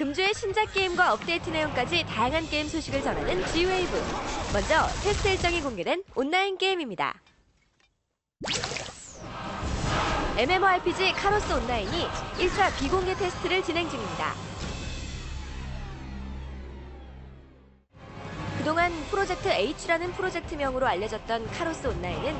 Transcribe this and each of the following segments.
금주의 신작 게임과 업데이트 내용까지 다양한 게임 소식을 전하는 G웨이브. 먼저 테스트 일정이 공개된 온라인 게임입니다. MMORPG 카로스 온라인이 1차 비공개 테스트를 진행 중입니다. 그동안 프로젝트 H라는 프로젝트명으로 알려졌던 카로스 온라인은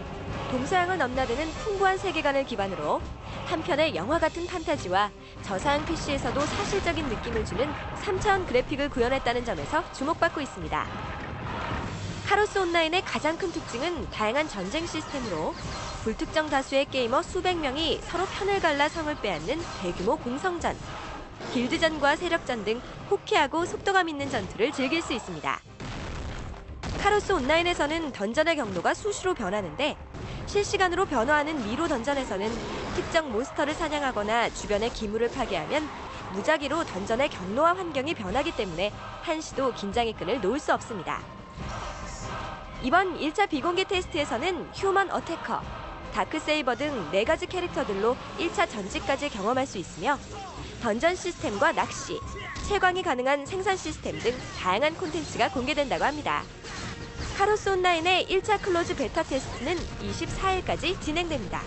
동서양을 넘나드는 풍부한 세계관을 기반으로 한편의 영화 같은 판타지와 저사양 PC에서도 사실적인 느낌을 주는 3차원 그래픽을 구현했다는 점에서 주목받고 있습니다. 카로스 온라인의 가장 큰 특징은 다양한 전쟁 시스템으로 불특정 다수의 게이머 수백 명이 서로 편을 갈라 성을 빼앗는 대규모 공성전, 길드전과 세력전 등 호쾌하고 속도감 있는 전투를 즐길 수 있습니다. 카로스 온라인에서는 던전의 경로가 수시로 변하는데 실시간으로 변화하는 미로 던전에서는 특정 몬스터를 사냥하거나 주변의 기물을 파괴하면 무작위로 던전의 경로와 환경이 변하기 때문에 한시도 긴장의 끈을 놓을 수 없습니다. 이번 1차 비공개 테스트에서는 휴먼 어태커, 다크세이버 등 4가지 캐릭터들로 1차 전직까지 경험할 수 있으며 던전 시스템과 낚시, 채광이 가능한 생산 시스템 등 다양한 콘텐츠가 공개된다고 합니다. 카로스 온라인의 1차 클로즈 베타 테스트는 24일까지 진행됩니다.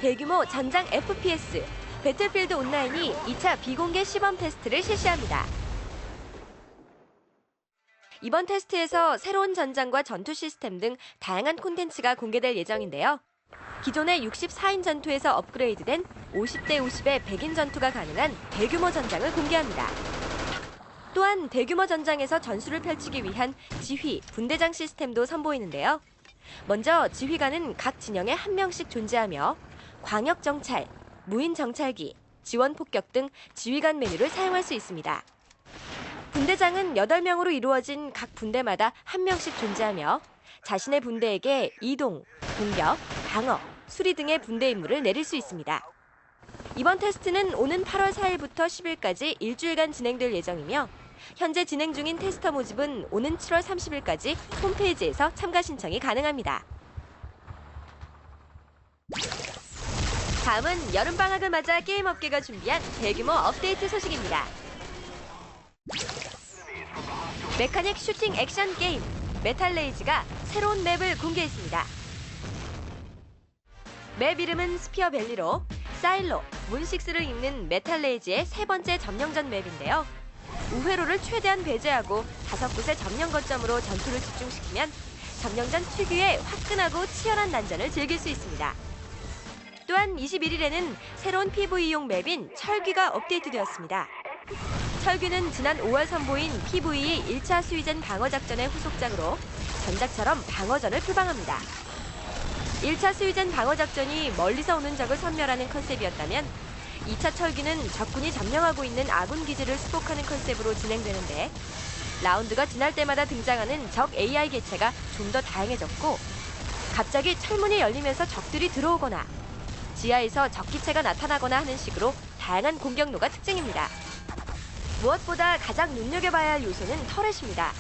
대규모 전장 FPS, 배틀필드 온라인이 2차 비공개 시범 테스트를 실시합니다. 이번 테스트에서 새로운 전장과 전투 시스템 등 다양한 콘텐츠가 공개될 예정인데요. 기존의 64인 전투에서 업그레이드된 50대 50의 100인 전투가 가능한 대규모 전장을 공개합니다. 또한 대규모 전장에서 전술을 펼치기 위한 지휘, 분대장 시스템도 선보이는데요. 먼저 지휘관은 각 진영에 한 명씩 존재하며 광역정찰, 무인정찰기, 지원폭격 등 지휘관 메뉴를 사용할 수 있습니다. 분대장은 8명으로 이루어진 각 분대마다 한 명씩 존재하며 자신의 분대에게 이동, 공격, 방어, 수리 등의 분대 임무를 내릴 수 있습니다. 이번 테스트는 오는 8월 4일부터 10일까지 일주일간 진행될 예정이며 현재 진행 중인 테스터 모집은 오는 7월 30일까지 홈페이지에서 참가 신청이 가능합니다. 다음은 여름방학을 맞아 게임업계가 준비한 대규모 업데이트 소식입니다. 메카닉 슈팅 액션 게임 메탈레이즈가 새로운 맵을 공개했습니다. 맵 이름은 스피어밸리로 사일로, 문6를 잇는 메탈레이즈의 세 번째 점령전 맵인데요. 우회로를 최대한 배제하고 5곳의 점령 거점으로 전투를 집중시키면 점령전 특유의 화끈하고 치열한 난전을 즐길 수 있습니다. 또한 21일에는 새로운 PVE용 맵인 철귀가 업데이트되었습니다. 철귀는 지난 5월 선보인 PVE 1차 수위전 방어작전의 후속작으로 전작처럼 방어전을 표방합니다. 1차 수위전 방어작전이 멀리서 오는 적을 섬멸하는 컨셉이었다면 2차 철기는 적군이 점령하고 있는 아군 기지를 수복하는 컨셉으로 진행되는데 라운드가 지날 때마다 등장하는 적 AI 개체가 좀 더 다양해졌고 갑자기 철문이 열리면서 적들이 들어오거나 지하에서 적기체가 나타나거나 하는 식으로 다양한 공격로가 특징입니다. 무엇보다 가장 눈여겨봐야 할 요소는 터렛입니다.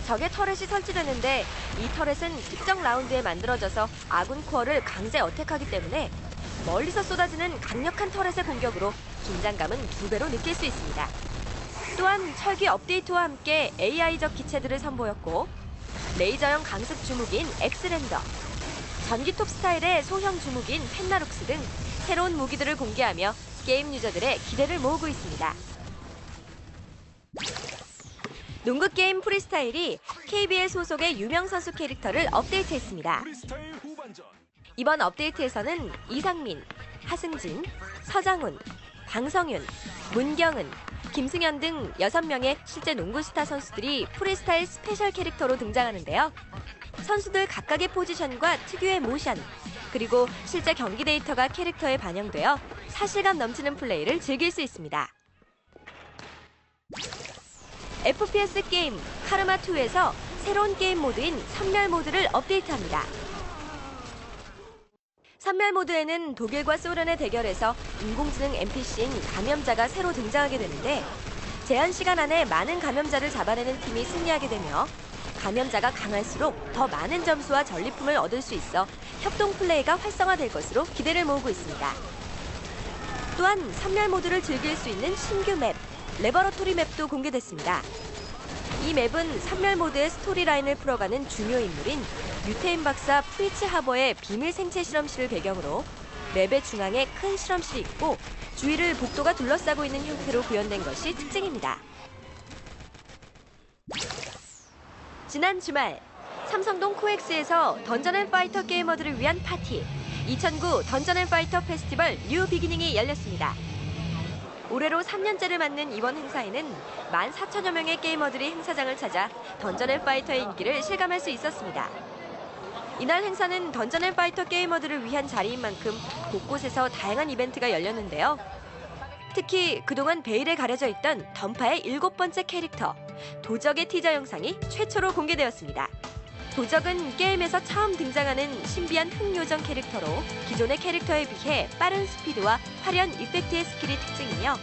적의 터렛이 설치되는데 이 터렛은 특정 라운드에 만들어져서 아군 코어를 강제 어택하기 때문에 멀리서 쏟아지는 강력한 터렛의 공격으로 긴장감은 2배로 느낄 수 있습니다. 또한 철기 업데이트와 함께 AI적 기체들을 선보였고 레이저형 강습 주무기인 엑스랜더, 전기톱 스타일의 소형 주무기인 펜나룩스 등 새로운 무기들을 공개하며 게임 유저들의 기대를 모으고 있습니다. 농구게임 프리스타일이 KBL 소속의 유명 선수 캐릭터를 업데이트했습니다. 이번 업데이트에서는 이상민, 하승진, 서장훈, 방성윤, 문경은, 김승현 등 6명의 실제 농구 스타 선수들이 프리스타일 스페셜 캐릭터로 등장하는데요. 선수들 각각의 포지션과 특유의 모션, 그리고 실제 경기 데이터가 캐릭터에 반영되어 사실감 넘치는 플레이를 즐길 수 있습니다. FPS 게임 카르마2에서 새로운 게임 모드인 선멸 모드를 업데이트합니다. 선멸 모드에는 독일과 소련의 대결에서 인공지능 NPC인 감염자가 새로 등장하게 되는데 제한 시간 안에 많은 감염자를 잡아내는 팀이 승리하게 되며 감염자가 강할수록 더 많은 점수와 전리품을 얻을 수 있어 협동 플레이가 활성화될 것으로 기대를 모으고 있습니다. 또한 선멸 모드를 즐길 수 있는 신규 맵, 레버러토리 맵도 공개됐습니다. 이 맵은 선멸 모드의 스토리라인을 풀어가는 중요 인물인 유태인 박사 프리츠 하버의 비밀 생체 실험실을 배경으로 맵의 중앙에 큰 실험실이 있고 주위를 복도가 둘러싸고 있는 형태로 구현된 것이 특징입니다. 지난 주말 삼성동 코엑스에서 던전앤파이터 게이머들을 위한 파티 2009 던전앤파이터 페스티벌 뉴 비기닝이 열렸습니다. 올해로 3년째를 맞는 이번 행사에는 14,000여 명의 게이머들이 행사장을 찾아 던전앤파이터의 인기를 실감할 수 있었습니다. 이날 행사는 던전앤파이터 게이머들을 위한 자리인 만큼 곳곳에서 다양한 이벤트가 열렸는데요. 특히 그동안 베일에 가려져 있던 던파의 7번째 캐릭터, 도적의 티저 영상이 최초로 공개되었습니다. 도적은 게임에서 처음 등장하는 신비한 흑요정 캐릭터로 기존의 캐릭터에 비해 빠른 스피드와 화려한 이펙트의 스킬이 특징이며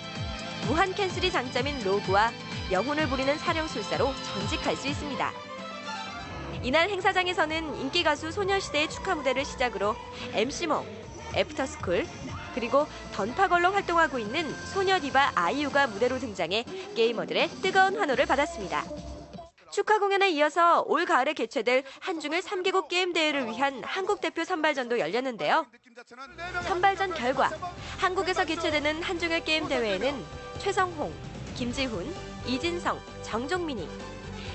무한 캔슬이 장점인 로그와 영혼을 부리는 사령술사로 전직할 수 있습니다. 이날 행사장에서는 인기 가수 소녀시대의 축하 무대를 시작으로 MC몽, 애프터스쿨, 그리고 던파걸로 활동하고 있는 소녀 디바 아이유가 무대로 등장해 게이머들의 뜨거운 환호를 받았습니다. 축하 공연에 이어서 올 가을에 개최될 한중일 3개국 게임 대회를 위한 한국 대표 선발전도 열렸는데요. 선발전 결과 한국에서 개최되는 한중일 게임 대회에는 최성홍, 김지훈, 이진성, 정종민이,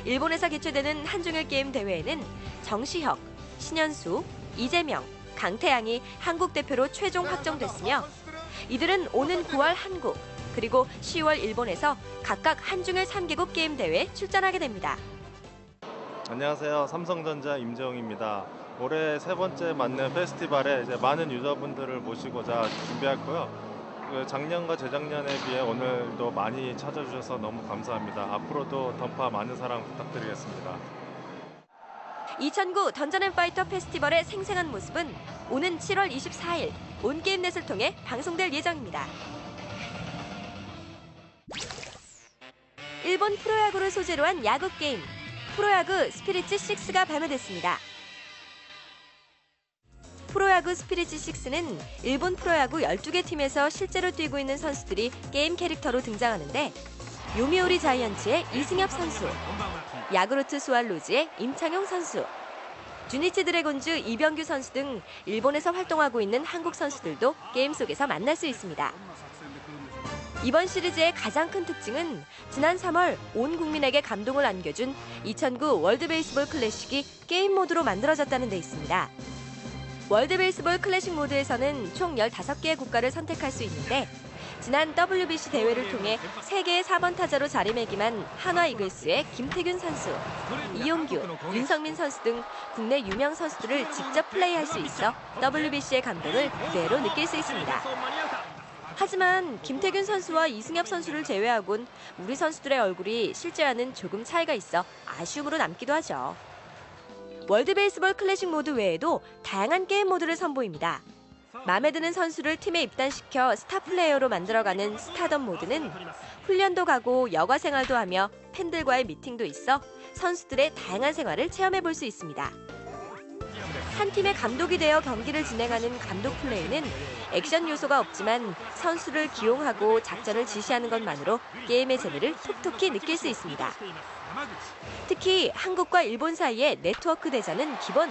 일본에서 개최되는 한중일 게임 대회에는 정시혁, 신현수, 이재명, 강태양이 한국 대표로 최종 확정됐으며 이들은 오는 9월 한국, 그리고 10월 일본에서 각각 한중일 3개국 게임 대회에 출전하게 됩니다. 안녕하세요. 삼성전자 임재용입니다. 올해 3번째 맞는 페스티벌에 많은 유저분들을 모시고자 준비했고요. 작년과 재작년에 비해 오늘도 많이 찾아주셔서 너무 감사합니다. 앞으로도 던파 많은 사랑 부탁드리겠습니다. 2009 던전앤파이터 페스티벌의 생생한 모습은 오는 7월 24일 온게임넷을 통해 방송될 예정입니다. 일본 프로야구를 소재로 한 야구 게임 프로야구 스피릿 6가 발매됐습니다. 프로야구 스피릿 6는 일본 프로야구 12개 팀에서 실제로 뛰고 있는 선수들이 게임 캐릭터로 등장하는데 요미우리 자이언츠의 이승엽 선수, 야구르트 스왈로즈의 임창용 선수, 주니치 드래곤즈 이병규 선수 등 일본에서 활동하고 있는 한국 선수들도 게임 속에서 만날 수 있습니다. 이번 시리즈의 가장 큰 특징은 지난 3월 온 국민에게 감동을 안겨준 2009 월드 베이스볼 클래식이 게임 모드로 만들어졌다는 데 있습니다. 월드 베이스볼 클래식 모드에서는 총 15개의 국가를 선택할 수 있는데 지난 WBC 대회를 통해 세계의 4번 타자로 자리매김한 한화 이글스의 김태균 선수, 이용규, 윤성민 선수 등 국내 유명 선수들을 직접 플레이할 수 있어 WBC의 감동을 그대로 느낄 수 있습니다. 하지만 김태균 선수와 이승엽 선수를 제외하곤 우리 선수들의 얼굴이 실제와는 조금 차이가 있어 아쉬움으로 남기도 하죠. 월드 베이스볼 클래식 모드 외에도 다양한 게임 모드를 선보입니다. 마음에 드는 선수를 팀에 입단시켜 스타 플레이어로 만들어가는 스타덤 모드는 훈련도 가고 여가 생활도 하며 팬들과의 미팅도 있어 선수들의 다양한 생활을 체험해 볼 수 있습니다. 한 팀의 감독이 되어 경기를 진행하는 감독 플레이는 액션 요소가 없지만 선수를 기용하고 작전을 지시하는 것만으로 게임의 재미를 톡톡히 느낄 수 있습니다. 특히 한국과 일본 사이의 네트워크 대전은 기본.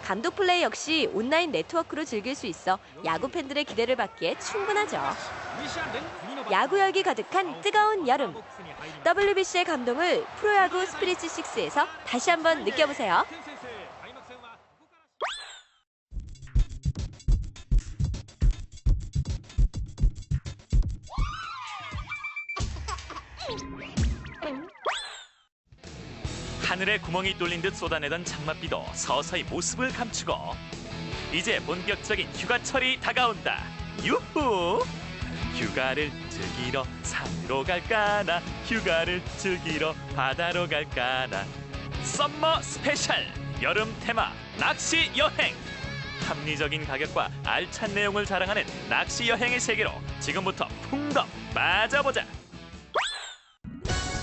감독 플레이 역시 온라인 네트워크로 즐길 수 있어 야구 팬들의 기대를 받기에 충분하죠. 야구 열기 가득한 뜨거운 여름. WBC의 감동을 프로야구 스피릿 6에서 다시 한번 느껴보세요. 하늘에 구멍이 뚫린 듯 쏟아내던 장맛비도 서서히 모습을 감추고 이제 본격적인 휴가철이 다가온다. 유후! 휴가를 즐기러 산으로 갈까나 휴가를 즐기러 바다로 갈까나 썸머 스페셜 여름 테마 낚시 여행 합리적인 가격과 알찬 내용을 자랑하는 낚시 여행의 세계로 지금부터 풍덩 빠져보자.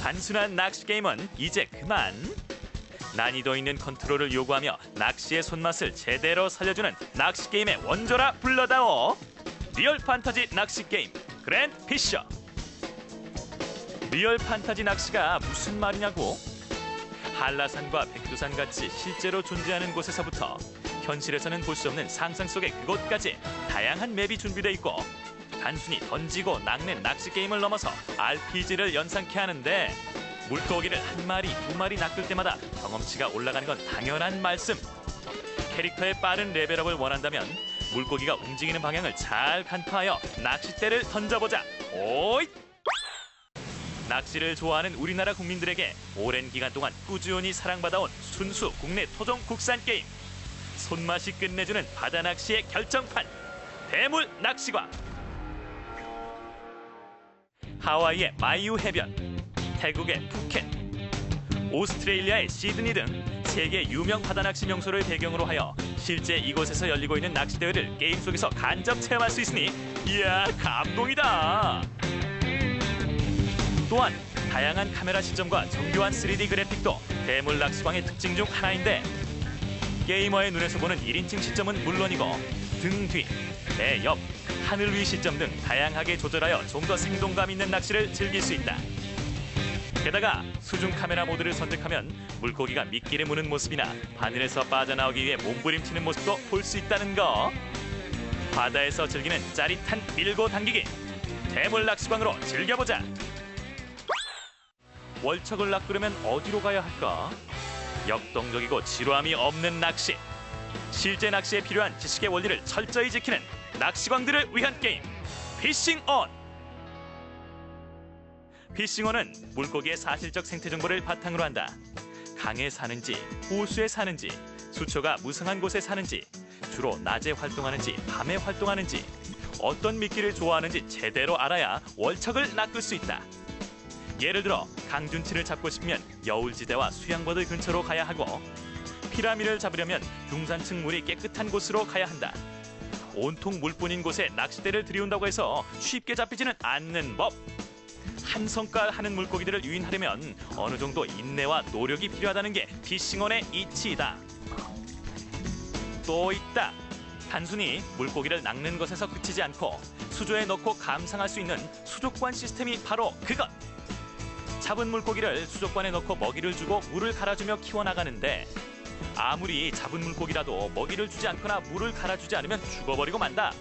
단순한 낚시 게임은 이제 그만. 난이도 있는 컨트롤을 요구하며 낚시의 손맛을 제대로 살려주는 낚시 게임의 원조라 불러다오. 리얼 판타지 낚시 게임 그랜드 피셔. 리얼 판타지 낚시가 무슨 말이냐고? 한라산과 백두산 같이 실제로 존재하는 곳에서부터 현실에서는 볼 수 없는 상상 속의 그곳까지 다양한 맵이 준비되어 있고 단순히 던지고 낚는 낚시 게임을 넘어서 RPG를 연상케 하는데 물고기를 한 마리, 두 마리 낚을 때마다 경험치가 올라가는 건 당연한 말씀. 캐릭터의 빠른 레벨업을 원한다면 물고기가 움직이는 방향을 잘 간파하여 낚싯대를 던져보자. 오잇! 낚시를 좋아하는 우리나라 국민들에게 오랜 기간 동안 꾸준히 사랑받아온 순수 국내 토종 국산 게임. 손맛이 끝내주는 바다 낚시의 결정판. 대물 낚시광. 하와이의 마이유 해변, 태국의 푸켓, 오스트레일리아의 시드니 등 세계 유명 바다 낚시 명소를 배경으로 하여 실제 이곳에서 열리고 있는 낚시 대회를 게임 속에서 간접 체험할 수 있으니 이야 감동이다. 또한 다양한 카메라 시점과 정교한 3D 그래픽도 대물 낚시광의 특징 중 하나인데 게이머의 눈에서 보는 1인칭 시점은 물론이고 등 뒤, 배 옆, 하늘 위 시점 등 다양하게 조절하여 좀 더 생동감 있는 낚시를 즐길 수 있다. 게다가 수중 카메라 모드를 선택하면 물고기가 미끼를 무는 모습이나 바늘에서 빠져나오기 위해 몸부림치는 모습도 볼 수 있다는 거. 바다에서 즐기는 짜릿한 밀고 당기기. 대물 낚시광으로 즐겨보자. 월척을 낚으려면 어디로 가야 할까? 역동적이고 지루함이 없는 낚시. 실제 낚시에 필요한 지식의 원리를 철저히 지키는 낚시광들을 위한 게임. 피싱온. 피싱온은 물고기의 사실적 생태 정보를 바탕으로 한다. 강에 사는지, 호수에 사는지, 수초가 무성한 곳에 사는지, 주로 낮에 활동하는지, 밤에 활동하는지, 어떤 미끼를 좋아하는지 제대로 알아야 월척을 낚을 수 있다. 예를 들어 강준치를 잡고 싶으면 여울지대와 수양버들 근처로 가야 하고 피라미를 잡으려면 중산층 물이 깨끗한 곳으로 가야 한다. 온통 물뿐인 곳에 낚싯대를 들이운다고 해서 쉽게 잡히지는 않는 법. 한 성깔 하는 물고기들을 유인하려면 어느 정도 인내와 노력이 필요하다는 게 피싱온의 이치이다. 또 있다. 단순히 물고기를 낚는 것에서 그치지 않고 수조에 넣고 감상할 수 있는 수족관 시스템이 바로 그것. 잡은 물고기를 수족관에 넣고 먹이를 주고 물을 갈아주며 키워나가는데 아무리 잡은 물고기라도 먹이를 주지 않거나 물을 갈아주지 않으면 죽어버리고 만다.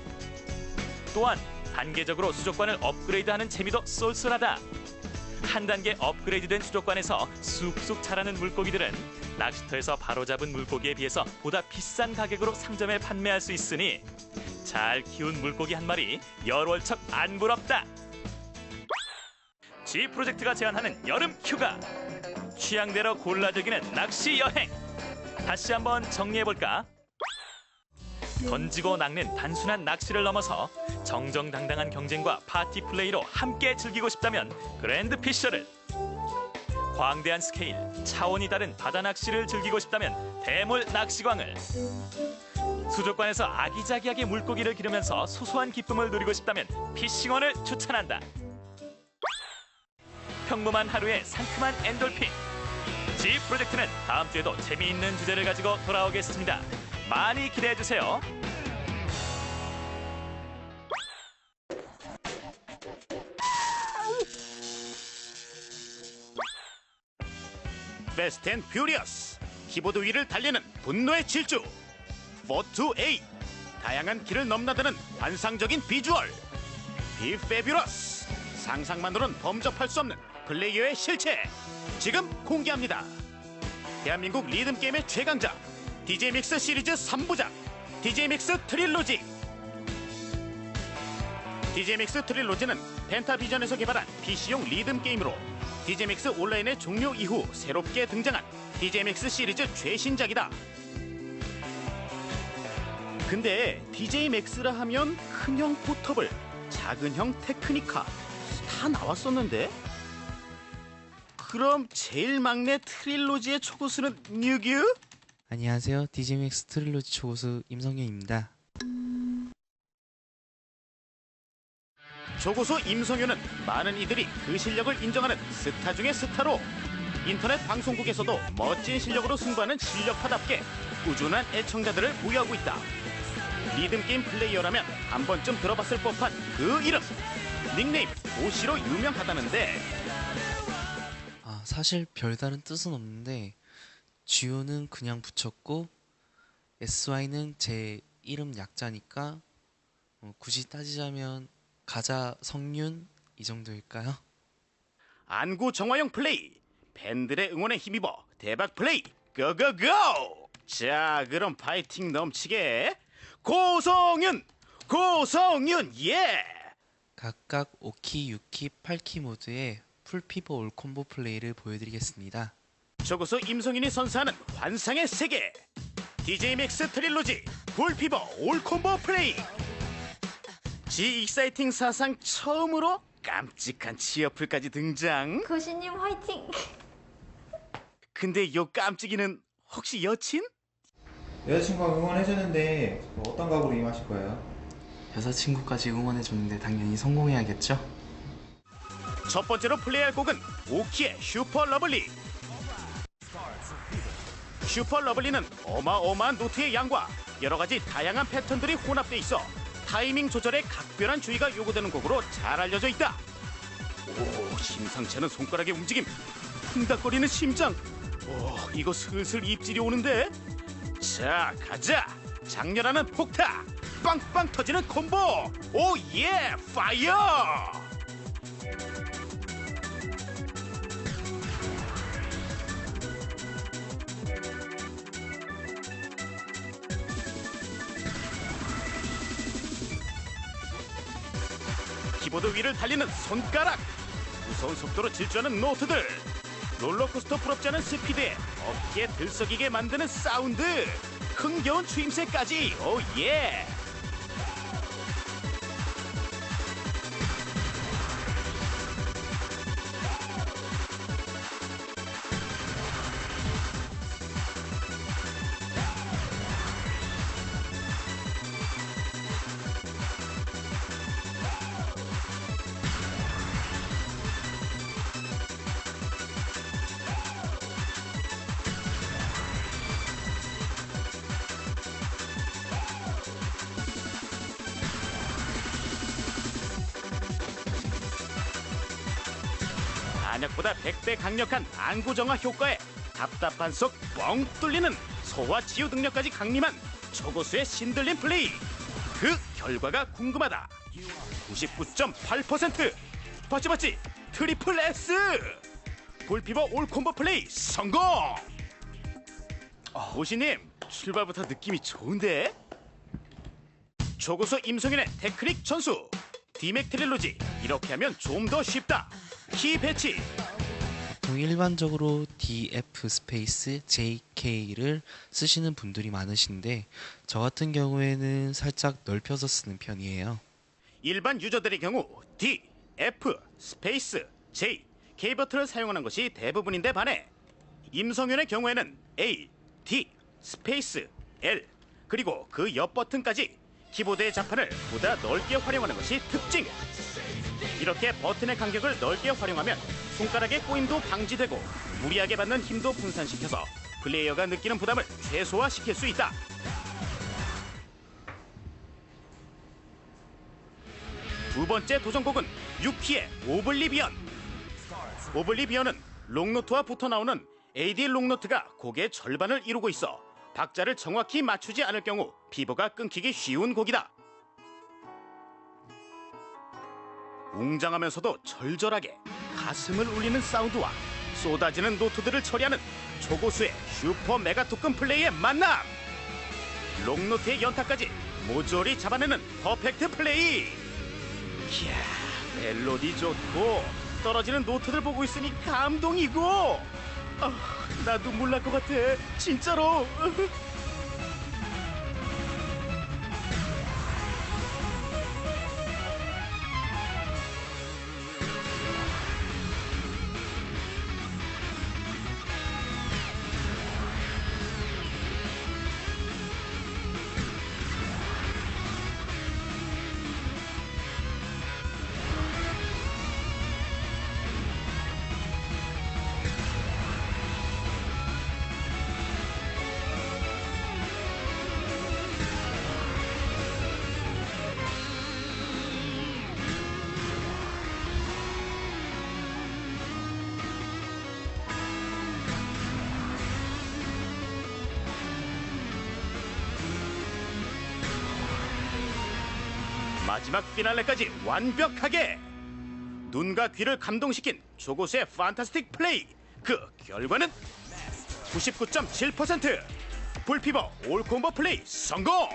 또한 단계적으로 수족관을 업그레이드하는 재미도 쏠쏠하다. 한 단계 업그레이드된 수족관에서 쑥쑥 자라는 물고기들은 낚시터에서 바로 잡은 물고기에 비해서 보다 비싼 가격으로 상점에 판매할 수 있으니 잘 키운 물고기 한 마리 열월척 안 부럽다. G프로젝트가 제안하는 여름 휴가. 취향대로 골라 즐기는 낚시 여행. 다시 한번 정리해볼까? 던지고 낚는 단순한 낚시를 넘어서 정정당당한 경쟁과 파티 플레이로 함께 즐기고 싶다면 그랜드 피셔를, 광대한 스케일, 차원이 다른 바다 낚시를 즐기고 싶다면 대물 낚시광을, 수족관에서 아기자기하게 물고기를 기르면서 소소한 기쁨을 누리고 싶다면 피싱온을 추천한다. 평범한 하루의 상큼한 엔돌핀. G프로젝트는 다음 주에도 재미있는 주제를 가지고 돌아오겠습니다. 많이 기대해주세요. 패스트 앤 퓨리어스. 키보드 위를 달리는 분노의 질주. 4-8. 다양한 길을 넘나드는 환상적인 비주얼. 비 페뷰러스. 상상만으론 범접할 수 없는 플레이어의 실체. 지금 공개합니다. 대한민국 리듬게임의 최강자 DJ 믹스 시리즈 3부작 DJ 믹스 트릴로지. DJ 믹스 트릴로지는 펜타비전에서 개발한 PC용 리듬게임으로 DJ 믹스 온라인의 종료 이후 새롭게 등장한 DJ 믹스 시리즈 최신작이다. 근데 DJ 맥스라 하면 큰형 포터블, 작은형 테크니카, 다 나왔었는데? 그럼 제일 막내 트릴로지의 초고수는 뉴규? 안녕하세요. 디지맥스 트릴로지 초고수 임성현입니다. 초고수 임성윤은 많은 이들이 그 실력을 인정하는 스타 중의 스타로 인터넷 방송국에서도 멋진 실력으로 승부하는 실력파답게 꾸준한 애청자들을 보유하고 있다. 리듬게임 플레이어라면 한 번쯤 들어봤을 법한 그 이름! 닉네임 오시로 유명하다는데 사실 별다른 뜻은 없는데 GO는 그냥 붙였고 SY는 제 이름 약자니까 굳이 따지자면 가자 성윤 이 정도일까요? 안구 정화용 플레이 팬들의 응원에 힘입어 대박 플레이 고고고! 자 그럼 파이팅 넘치게 고성윤 예! 각각 5키, 6키, 8키 모드의 풀피버 올콤보 플레이를 보여드리겠습니다. 초고수 임성윤이 선사하는 환상의 세계 DJ 맥스 트릴로지 풀피버 올콤보 플레이 지 익사이팅 사상 처음으로 깜찍한 치어풀까지 등장. 고시님 화이팅! 근데 요 깜찍이는 혹시 여친? 여자친구가 응원해주는데 어떤 각오로 임하실 거예요? 여자친구까지 응원해줬는데 당연히 성공해야겠죠? 첫 번째로 플레이할 곡은 오키의 슈퍼 러블리. 슈퍼 러블리는 어마어마한 노트의 양과 여러 가지 다양한 패턴들이 혼합돼 있어 타이밍 조절에 각별한 주의가 요구되는 곡으로 잘 알려져 있다. 오, 심상치 않은 손가락의 움직임, 쿵닥거리는 심장. 오, 이거 슬슬 입질이 오는데. 자, 가자. 장렬하는 폭타, 빵빵 터지는 콤보. 오 예, 파이어! 키보드 위를 달리는 손가락, 무서운 속도로 질주하는 노트들, 롤러코스터 부럽지 않은 스피드에 어깨에 들썩이게 만드는 사운드, 흥겨운 추임새까지. 오 예! 안약보다 100배 강력한 안구 정화 효과에 답답한 속 뻥 뚫리는 소화 치유 능력까지 강림한 초고수의 신들린 플레이. 그 결과가 궁금하다. 99.8% 봤지 트리플 S 볼피버 올콤보 플레이 성공. 오시님 출발부터 느낌이 좋은데. 초고수 임성윤의 테크닉 전수. 디맥 트릴로지 이렇게 하면 좀 더 쉽다. 키 배치. 보통 일반적으로 DF 스페이스 JK를 쓰시는 분들이 많으신데 저 같은 경우에는 살짝 넓혀서 쓰는 편이에요. 일반 유저들의 경우 D, F, 스페이스, J, K 버튼을 사용하는 것이 대부분인데 반해 임성윤의 경우에는 A, D, 스페이스, L 그리고 그 옆 버튼까지 키보드의 자판을 보다 넓게 활용하는 것이 특징. 이렇게 버튼의 간격을 넓게 활용하면 손가락의 꼬임도 방지되고 무리하게 받는 힘도 분산시켜서 플레이어가 느끼는 부담을 최소화시킬 수 있다. 두 번째 도전곡은 유키의 오블리비언. 오블리비언은 롱노트와 붙어 나오는 AD 롱노트가 곡의 절반을 이루고 있어 박자를 정확히 맞추지 않을 경우 피버가 끊기기 쉬운 곡이다. 웅장하면서도 절절하게 가슴을 울리는 사운드와 쏟아지는 노트들을 처리하는 초고수의 슈퍼 메가 토큰 플레이의 만남. 롱노트의 연타까지 모조리 잡아내는 퍼펙트 플레이. 이야, 멜로디 좋고 떨어지는 노트들 보고 있으니 감동이고. 나 눈물 날 것 같아 진짜로. 마지막 피날레까지 완벽하게 눈과 귀를 감동시킨 조고수의 판타스틱 플레이. 그 결과는 99.7%. 불피버 올콤보 플레이 성공.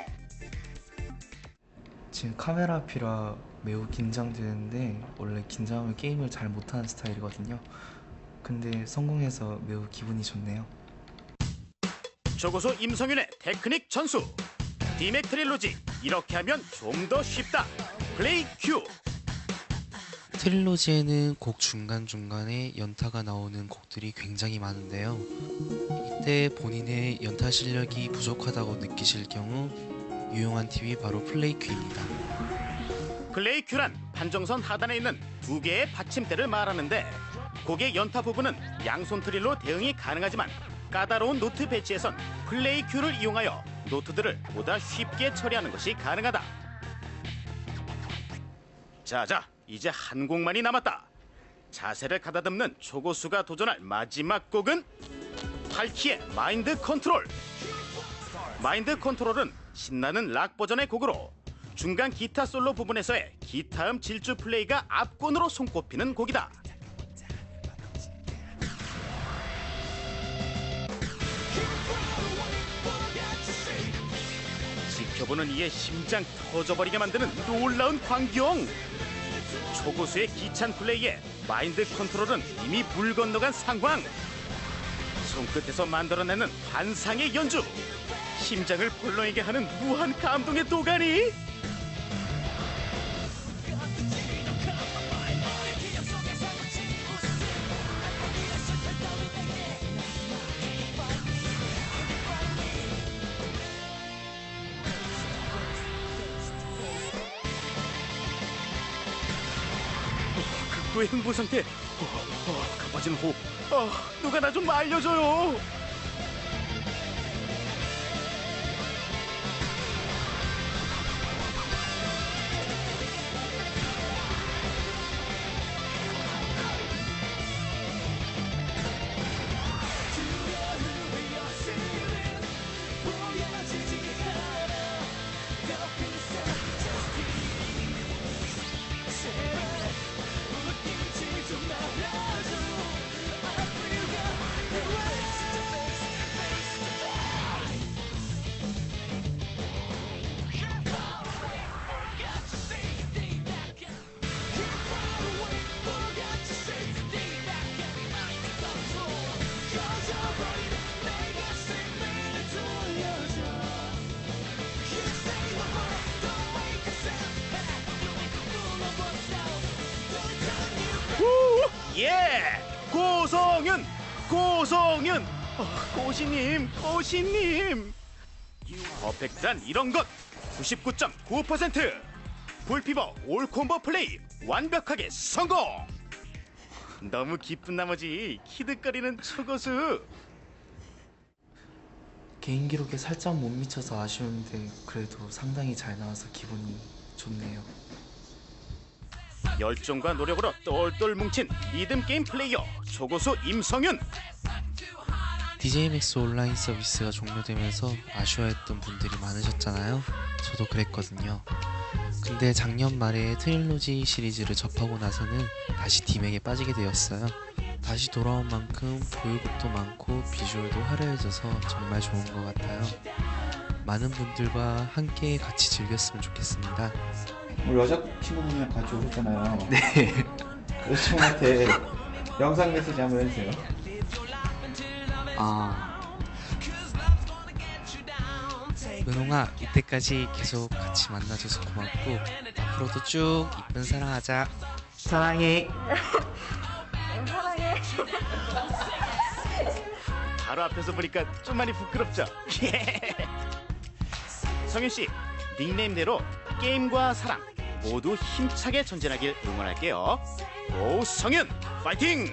지금 카메라 앞이라 매우 긴장되는데 원래 긴장하면 게임을 잘 못하는 스타일이거든요. 근데 성공해서 매우 기분이 좋네요. 조고수 임성윤의 테크닉 전수. 디맥 트릴로지, 이렇게 하면 좀 더 쉽다. 플레이 큐. 트릴로지에는 곡 중간중간에 연타가 나오는 곡들이 굉장히 많은데요. 이때 본인의 연타 실력이 부족하다고 느끼실 경우 유용한 팁이 바로 플레이 큐입니다. 플레이 큐란 판정선 하단에 있는 두 개의 받침대를 말하는데 곡의 연타 부분은 양손 트릴로 대응이 가능하지만 까다로운 노트 배치에선 플레이 큐를 이용하여 노트들을 보다 쉽게 처리하는 것이 가능하다. 자자, 이제 한 곡만이 남았다. 자세를 가다듬는 조고수가 도전할 마지막 곡은 팔키의 마인드 컨트롤. 마인드 컨트롤은 신나는 락 버전의 곡으로 중간 기타 솔로 부분에서의 기타음 질주 플레이가 압권으로 손꼽히는 곡이다. 지켜보는 이의 심장 터져버리게 만드는 놀라운 광경. 초고수의 기찬 플레이에 마인드 컨트롤은 이미 물 건너간 상황. 손끝에서 만들어내는 환상의 연주. 심장을 벌렁이게 하는 무한 감동의 도가니. 극도의 흥분 상태. 가빠진 호흡. 누가 나 좀 알려줘요. 예! 고성윤! 고성윤! 고시님! 퍼펙트한 이런 것 99.9%. 불피버 올콤보 플레이 완벽하게 성공! 너무 기쁜 나머지 키득거리는 초고수. 개인 기록에 살짝 못 미쳐서 아쉬운데 그래도 상당히 잘 나와서 기분이 좋네요. 열정과 노력으로 똘똘 뭉친 리듬 게임 플레이어 초고수 임성윤. DJ 맥스 온라인 서비스가 종료되면서 아쉬워했던 분들이 많으셨잖아요. 저도 그랬거든요. 근데 작년 말에 트릴로지 시리즈를 접하고 나서는 다시 디맥에 빠지게 되었어요. 다시 돌아온 만큼 보유곡도 많고 비주얼도 화려해져서 정말 좋은 것 같아요. 많은 분들과 함께 같이 즐겼으면 좋겠습니다. 우리 여자친구분이랑 같이 오셨잖아요. 네. 여자친구한테 영상 메시지 한번 해주세요. 은홍아, 이때까지 계속 같이 만나줘서 고맙고 앞으로도 쭉 이쁜 사랑하자. 사랑해. 바로 앞에서 보니까 좀 많이 부끄럽죠? 성윤씨, 닉네임대로 게임과 사랑 모두 힘차게 전진하길 응원할게요. 오 성윤 파이팅!